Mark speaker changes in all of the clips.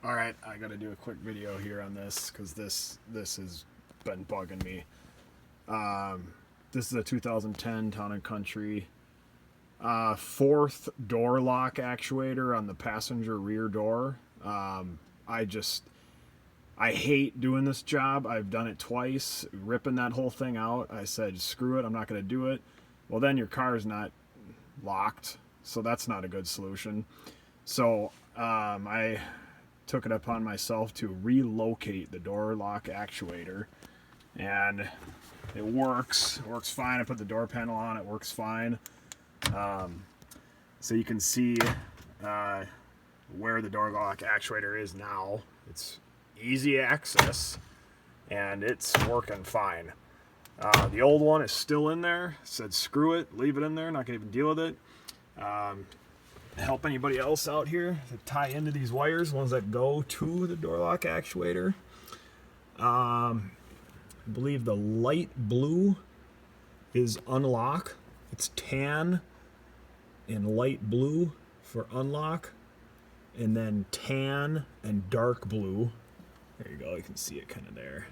Speaker 1: All right, I got to do a quick video here on this because this has been bugging me. This is a 2010 Town & Country fourth door lock actuator on the passenger rear door. I hate doing this job. I've done it twice, ripping that whole thing out. I said, screw it, I'm not going to do it. Well, then your car's not locked, so that's not a good solution. So I took it upon myself to relocate the door lock actuator, and it works. It works fine. I put the door panel on, it works fine. So you can see where the door lock actuator is now. It's easy access, and it's working fine. The old one is still in there. Said screw it, leave it in there, not gonna even deal with it. Help anybody else out here to tie into these wires, ones that go to the door lock actuator. I believe the light blue is unlock. It's tan and light blue for unlock, and then tan and dark blue. There you go, you can see it kind of there.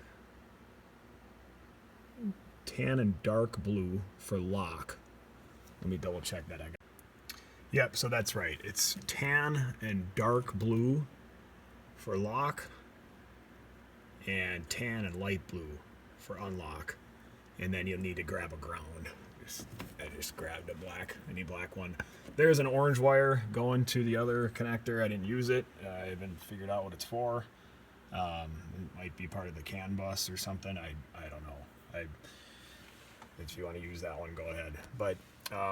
Speaker 1: Tan and dark blue for lock. Let me double check that. Yep, so that's right. It's tan and dark blue for lock, and tan and light blue for unlock. And then you'll need to grab a ground. I just grabbed a any black one. There's an orange wire going to the other connector. I didn't use it. I haven't figured out what it's for. It might be part of the CAN bus or something. I don't know. If you want to use that one, go ahead. But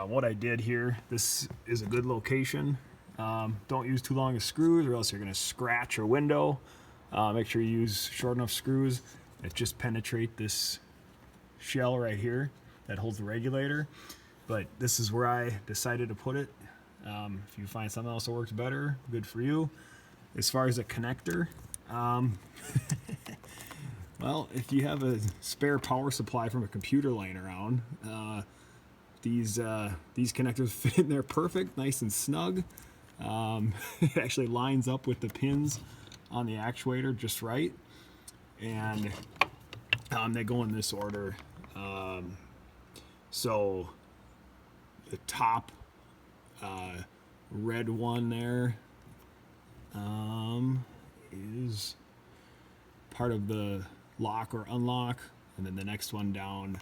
Speaker 1: what I did here, this is a good location. Don't use too long of screws, or else you're going to scratch your window. Make sure you use short enough screws that just penetrate this shell right here that holds the regulator. But this is where I decided to put it. If you find something else that works better, good for you. As far as a connector, well, if you have a spare power supply from a computer laying around, these connectors fit in there perfect, nice and snug. It actually lines up with the pins on the actuator just right, and they go in this order. So the top red one there is part of the lock or unlock, and then the next one down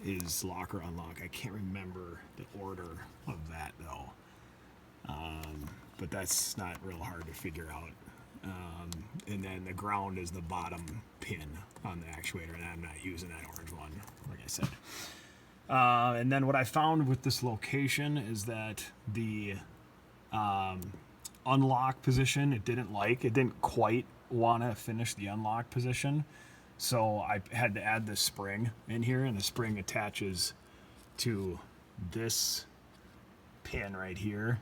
Speaker 1: is lock or unlock. I can't remember the order of that though, but that's not real hard to figure out. And then the ground is the bottom pin on the actuator, and I'm not using that orange one, like I said. And then what I found with this location is that the unlock position, it didn't quite want to finish the unlock position. So I had to add this spring in here, and the spring attaches to this pin right here,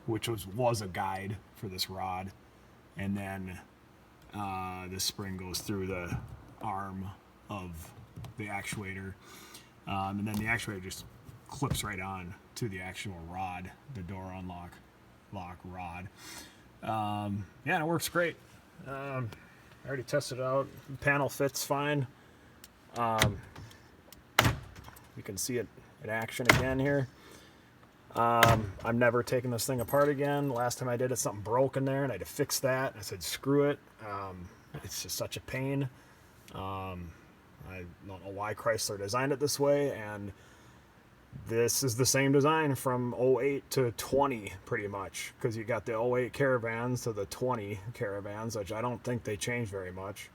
Speaker 1: which was a guide for this rod. And then the spring goes through the arm of the actuator. And then the actuator just clips right on to the actual rod, the door lock rod. Yeah, it works great. I already tested it out. The panel fits fine. You can see it in action again here. I'm never taking this thing apart again. Last time I did it, something broke in there, and I had to fix that. I said, screw it. It's just such a pain. I don't know why Chrysler designed it this way, and this is the same design from 08 to 20 pretty much, because you got the 08 Caravans to the 20 Caravans, which I don't think they changed very much.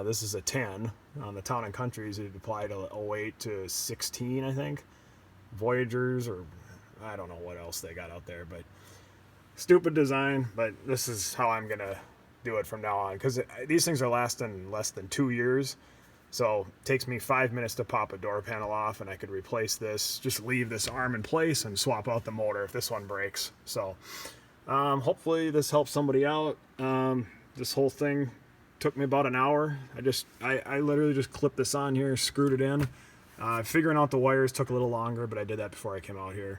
Speaker 1: This is a 10 on the Town & Countries. It applied to 08 to 16, I think. Voyagers, or I don't know what else they got out there, but stupid design. But this is how I'm gonna do it from now on, because these things are lasting less than 2 years. So it takes me 5 minutes to pop a door panel off, and I could replace this, just leave this arm in place and swap out the motor if this one breaks. So hopefully this helps somebody out. This whole thing took me about an hour. I literally just clipped this on here, screwed it in. Figuring out the wires took a little longer, but I did that before I came out here.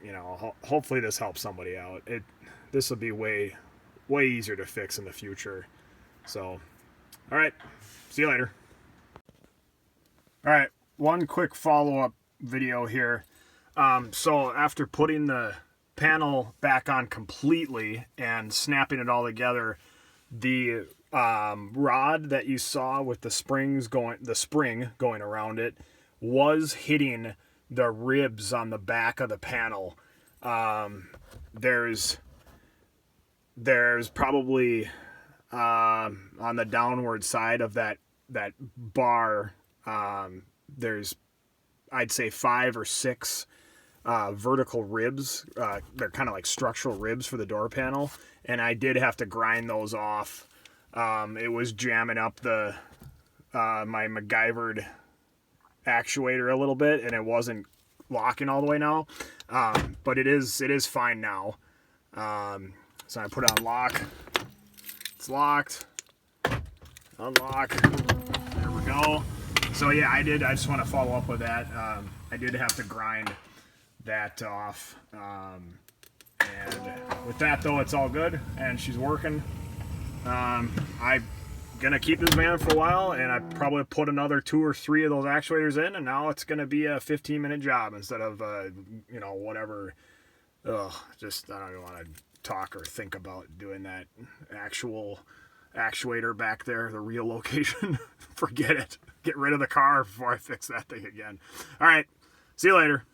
Speaker 1: you know, hopefully this helps somebody out. This will be way easier to fix in the future. So, all right, see you later. All right, one quick follow-up video here. So after putting the panel back on completely and snapping it all together, the rod that you saw with the spring going around it was hitting the ribs on the back of the panel. There's probably on the downward side of that bar, there's, I'd say, 5 or 6 vertical ribs. They're kind of like structural ribs for the door panel, and I did have to grind those off. It was jamming up the my MacGyvered actuator a little bit, and it wasn't locking all the way now, but it is fine now. So I put it on lock. It's locked. Unlock. There we go. So yeah, I just want to follow up with that. I did have to grind that off. And with that though, it's all good, and she's working. I'm gonna keep this van for a while, and I probably put another 2 or 3 of those actuators in, and now it's gonna be a 15-minute job instead of you know, whatever. Just I don't even want to talk or think about doing that actual actuator back there, the relocation. Forget it. Get rid of the car before I fix that thing again. All right, see you later.